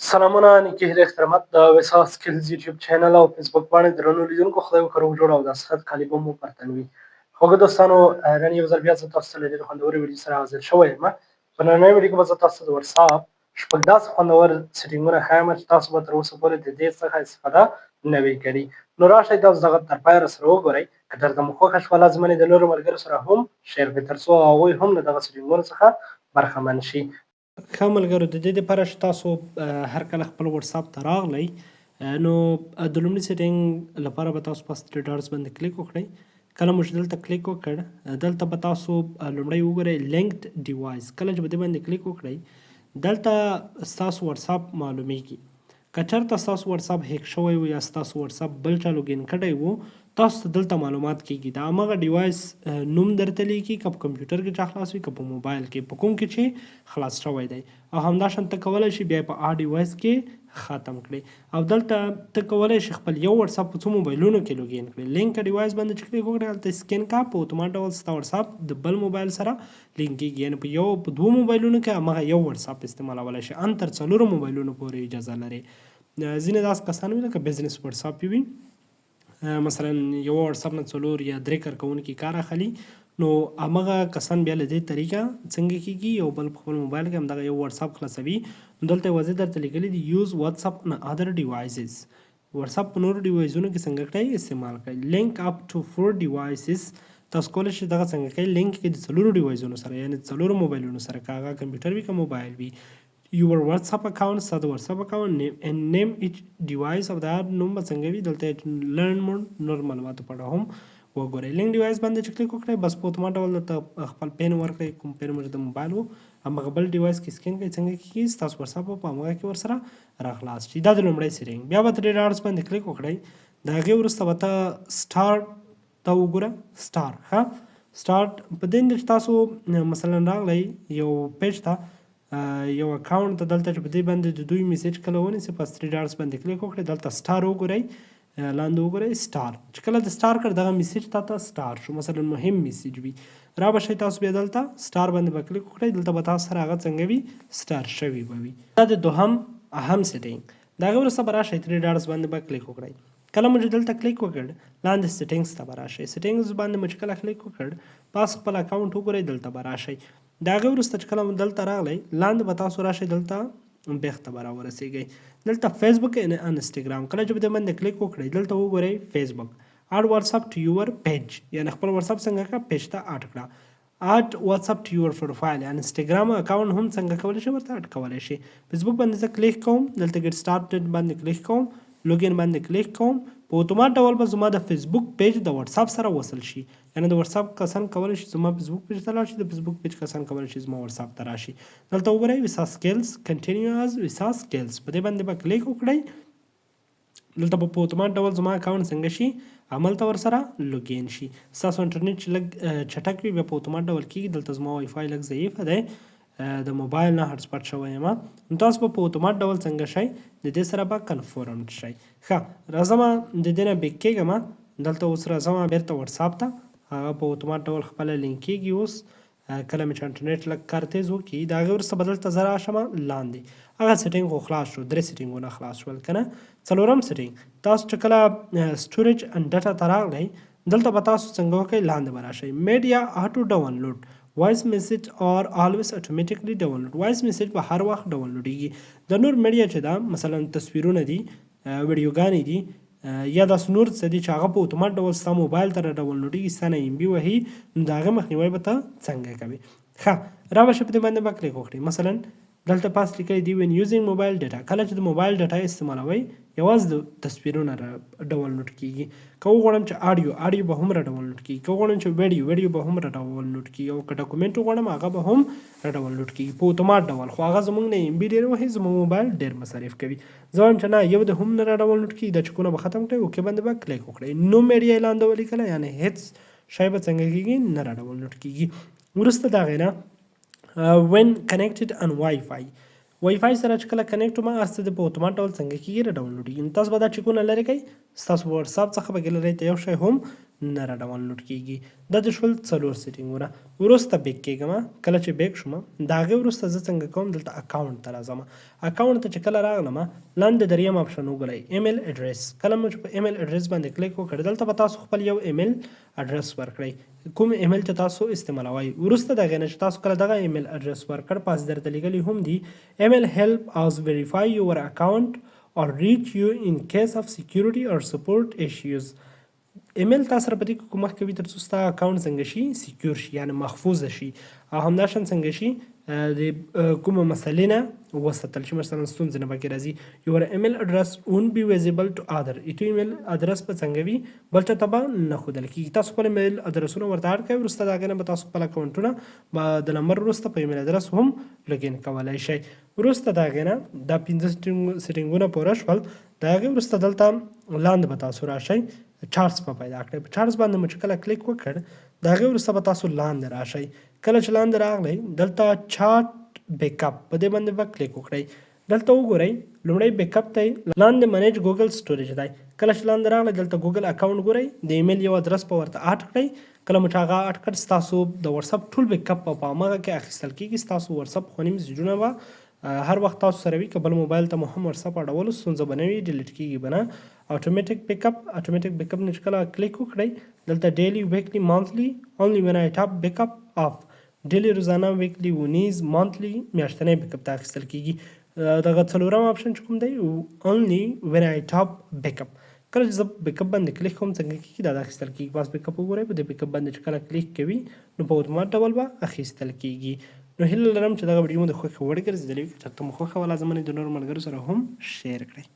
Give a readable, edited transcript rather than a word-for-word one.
سلامونه نیکې هیلې احترامات د وساس سکلز یوټیوب چینل او فیسبوک باندې درنو لیدونکو خدای وکړو جوړ او د اسخت کالیبه مو پرتنوي خوږه دوستانو نن یو ځل بیا زه تاسو ته له ډېرې خوندورې ویډیو سره حاضر شوی یم په نننۍ ویډیو کې به زه تاسو ته د وټساپ شپږ داسې خوندور سیټینګونه ښیم چې تاسو به تر اوسه پورې د دې څخه استفاده نه وي کړې نو راشئ تاسو دغه تر پایه راسره وګورئ که درته مو خوښه شوه لازمه د نورو ملګرو سره هم شیر کړئ تر څو هغوی هم له دغه سیټینګونو څخه برخمن شي ښه ملګرو د دې دپاره چې تاسو هر کله خپل وټساپ ته راغلی نو د لومړي سیټینګ لپاره به تاسو په تھری ډاټس باندې کلیک وکړئ کله مو چې دلته کلیک وکړ دلته به تاسو لومړی وګورئ لینکډ ډیوایس کله چې به دې باندې کلیک وکړئ دلته ستاسو وټساپ معلومیږي که چېرته ستاسو وټساپ هیک شوی و یا ستاسو وټساپ بل چا لوګین کړی و تاسو ته دلته معلومات کیږي د همغه ډیوایس نوم درته لیکي که په کمپیوټر کې چا خلاص وي که په موبایل کې په کوم کې چې خلاص شوی دی او همداشان ته کولی شي بیا په ډیوایس کې ختم کړي او دلته ته کولی شي خپل یو وټساپ په څو موبایلونو کې لوګین کړي لینک ډیوایس باندې چې کلیک وکړئ هلته سکین کا په اتومات ډول ستا وټساپ د بل موبایل سره لینک کیږي یعنې په دوو موبایلونو کې همغه یو وټساپ استعمالولی شي ان تر څلورو موبایلونو پورې اجازه لري ځینې داسې کسان وي لکه بزنس وټساپ وي مثلا یو وټساپ نه څلور یا درې کارکوونکي کار اخلي نو همغه کسان بیا له دې طریقه څنګه کیږي یو بل په خپل موبایل کې همدغه یو وټساپ خلاصوي نو دلته واضح درته لیکلي دي یوز وټساپ ان ادر ډیوایسز وټساپ په نورو ډیوایسونو کې څنګه کړئ استعمال کړئ لینک اپ ټو 4 ډیوایسز تاسو کولی شئ دغه څنګه کوئ لینک کې د څلورو ډیوایسونو سره یعنې څلورو موبایلونو سره که هغه کمپیوټر وي که موبایل وي your WhatsApp account ستا د WhatsApp account name and name each device او دا نوم به څنګه وي دلته لرن مور نور معلوماتو په اړه هم وګورئ لینک ډیوایس باندې چې کلیک وکړئ بس په اتومات ډول درته خپل پین ورکړئ کوم پین مو چې د موبایل و همغه بل ډیوایس کې سکین کړئ څنګه کیږي ستاسو وټساپ په همغه کې ورسره راخلاص شي دا د لومړی سیټینګ بیا به ترې ډاټس باندې کلیک وکړئ د هغې وروسته به ته سټارټ ته وګوره سټار ښه سټارټ په دې چې تاسو مثلا راغلی یو پیج ته یو اکاونټ ته دلته چې په دې باندې د دوی میسیج کله ونیسئ په تھری ډاټس باندې کلیک وکړئ دلته سټار وګورئ لاندې وګورئ سټار چې کله د سټار کړ دغه میسیج تاته سټار شو مثلا مهم میسیج وي را به شئ تاسو بیا دلته سټار باندې به کلیک وکړئ دلته به تاسو سره هغه څنګه وي سټار شوي به وي دا د دوهم اهم سیټینګ د هغې وروسته به راشئ تھری ډاټس باندې به کلیک وکړئ کله مو چې دلته کلیک وکړ لاندې سیټینګز ته به راشئ سیټینګز باندې مو چې کله کلیک وکړ پاس خپل اکاونټ وګورئ دلته به راشئ د هغې وروسته چې کله مو دلته راغلی لاندې به تاسو راشئ دلته بیخته به راورسیږئ دلته فیسبوک انسټاګرام کله چې به دې باندې کلیک وکړئ دلته وګورئ فیسبوک اډ واتساپ ټو یور پیج یعنې خپل واتساپ څنګه کړه پیج ته اډ کړه اډ واتساپ ټو یور پروفایل یعنې انسټاګرام اکاونټ هم څنګه کولی شئ ورته اډ کولی شئ فیسبوک باندې زه کلیک کوم دلته ګیټ سټارټډ باندې کلیک کوم لوګین باندې کلیک کوم په اتومات ډول به زما د فیسبوک پیج د وټساپ سره وصل شي یعنې د وټساپ کسان کولی شي زما فیسبوک پیج ته لاړ شي د فیسبوک پیج کسان کولی شي زما وټساپ ته راشي دلته وګورئ ویسا سکیلز کنټینیو از ویسا سکیلز په دې باندې به کلیک وکړئ دلته به په اتومات ډول زما اکاونټ څنګه شي هملته ورسره لوګین شي ستاسو انټرنیټ چې لږ چټک وي بیا په اتومات ډول کېږي دلته زما وای فای لږ ضعیفه دی د موبایل نه هټسپاټ شوی یم نو تاسو به په اتومات ډول څنګه شئ د دې سره به کنفرمډ شئ ښه راځم د دې نه بیک کېږم دلته اوس راځم بیرته وټساپ ته هغه په اتومات ډول خپله لینک کېږي اوس کله مې چې انټرنیټ لږ کار تیز وکړي د هغې وروسته به دلته زه راشم لاندې هغه سیټینګ خو خلاص شو درې سیټینګونه خلاص شول که نه څلورم سیټینګ تاسو چې کله سټوریج ان ډاټا ته راغلی دلته به تاسو څنګه وکړئ لاندې به راشئ میډیا آټو ډاونلوډ وایس میسیج اور آلویز اتوماتیکلی ډاونلوډ وایس میسیج به هر وخت ډاونلوډیږي د نور میډیا چې ده مثلا تصویرونه دي ویډیوګانې دي یا داسې نور څه دي چې هغه په اتومات ډول ستا موبایل ته راډاونلوډیږي ستا نه ام بي وهي نو د هغې مخنیوی به ته څنګه کوې ښه را به شي په دې باندې به کلیک وکړئ مثلا دلته پاس لیکلی دي وین یوزینګ موبایل ډیټا کله چې د موبایل ډیټا استعمالوئ یوازې د تصویرونه ډاونلوډ کیږي که وغواړم چې آډیو به هم راډاونلوډ کیږي که وغواړم چې ویډیو به هم راډاونلوډ کیږي او که ډاکومنټ وغواړم هغه به هم راډاونلوډ کیږي په اتومات ډول خو هغه زموږ نه ام بي ډېر وهي زموږ موبایل ډېر مصرف کوي زه وایم چې نه یو د هم نه راډاونلوډ کیږي دا چکونه به ختم کړئ اوکې باندې به کلیک وکړئ نو میډیا یې لاندې ولیکله یعنې هېڅ شی به څنګه کیږي نه راډاونلوډ کیږي وروسته د هغې نه وین کنیکټډ ان وای فای وای فای سره چې کله کنیکټ وم هغه څه د په اتومات ډول څنګه کېږي راډاونلوډېږي نو تاسو به دا چیکونه لرې کوئ ستاسو وټساپ څخه به ګیلرۍ ته یو شی هم نه را ډاونلوډ کیږي. دا د شول 4 سیټینګونه. وروسته بیک کیږم. کله چې بیک شوم د هغې وروسته زه څنګه کوم دلته اکاونټ ته راځم. اکاونټ ته چې کله راغلم لاندې دریم آپشن وګورئ ایمیل اډرس. کله مو چې په ایمیل اډرس باندې کلیک وکړ دلته به تاسو خپل یو ایمیل اډرس ورکړئ کوم ایمیل چې تاسو استعمالوئ. وروسته د هغې نه چې تاسو کله دغه ایمیل اډرس ورکړ پاس درته لیکلي هم دي ایمیل هیلپ اس ویریفای یور اکاونټ or reach you in case of security or support issues. ایمیل تاسو سره په دې کې کومک کوي تر څو ستا اکاونټ څنګه شي سکیور شي یعنی محفوظ شي او همداشان څنګه شي د کومه مسلې نه وساتل شي مثلا ستونزې نه پکې راځي. your email address won't be visible to other. ایټو ایمیل ادرس به څنګه وي بل چا ته به نه ښودل کېږي. تاسو خپل ایمیل ادرسونه ورته اډ کوئ وروسته د هغې نه به تاسو خپل اکاونټونه د نمبر وروسته په ایمیل ادرس هم لوګین کولی شئ. وروسته د هغې نه دا 5 سیټینګونه پوره شول. د هغې وروسته دلته لاندې به تاسو راشئ چارټس به پیدا کړئ. په چارټس باندې مو چې کله کلیک وکړ د هغې وروسته به تاسو لاندې راشئ. کله چې لاندې راغلی دلته چارټ بیک اپ په دې باندې به کلیک وکړئ. دلته وګورئ لومړی بیک اپ ته لاندې منیج ګوګل سټوریج دی. کله چې لاندې راغلی دلته ګوګل اکاونټ ګورئ د ایمیل یو ادرس به ورته اډ کړئ. کله مو چې هغه اډ کړ ستاسو د وټساپ ټول بیک اپ په هماغه کې اخیستل کېږي. ستاسو وټساپ خوندي میسیجونه به هر وخت تاسو سره وي که بل موبایل ته مو هم وټساپ اډولو ستونزه به نه وي ډیلیټ کېږي به نه. اټومیټیک بیک اپ نه چې کله کلیک وکړئ دلته ډیلی ویکلی مانثلی اونلی وین آی ټاپ بیک اپ اف ډیلی روزانه ویکلی ونیز مانثلی میاشتنی بیک اپ ته اخیستل کېږي. دغه څلورم آپشن چې کوم دی اونلی وین آی ټاپ بیک اپ کله چې زه بیک اپ باندې کلیک کوم څنګه کېږي دا د اخیستل کېږي. بس بیک اپ وګورئ په دې بیک اپ باندې چې کله کلیک کوي نو په اتومات ډول به اخیستل کېږي. نو هیله لرم چې دغه ویډیو مو د خوښې وړ ګرځېدلې وي. که چېرته مو خوښه وه لازمه د نورو ملګرو سره هم شیر کړئ.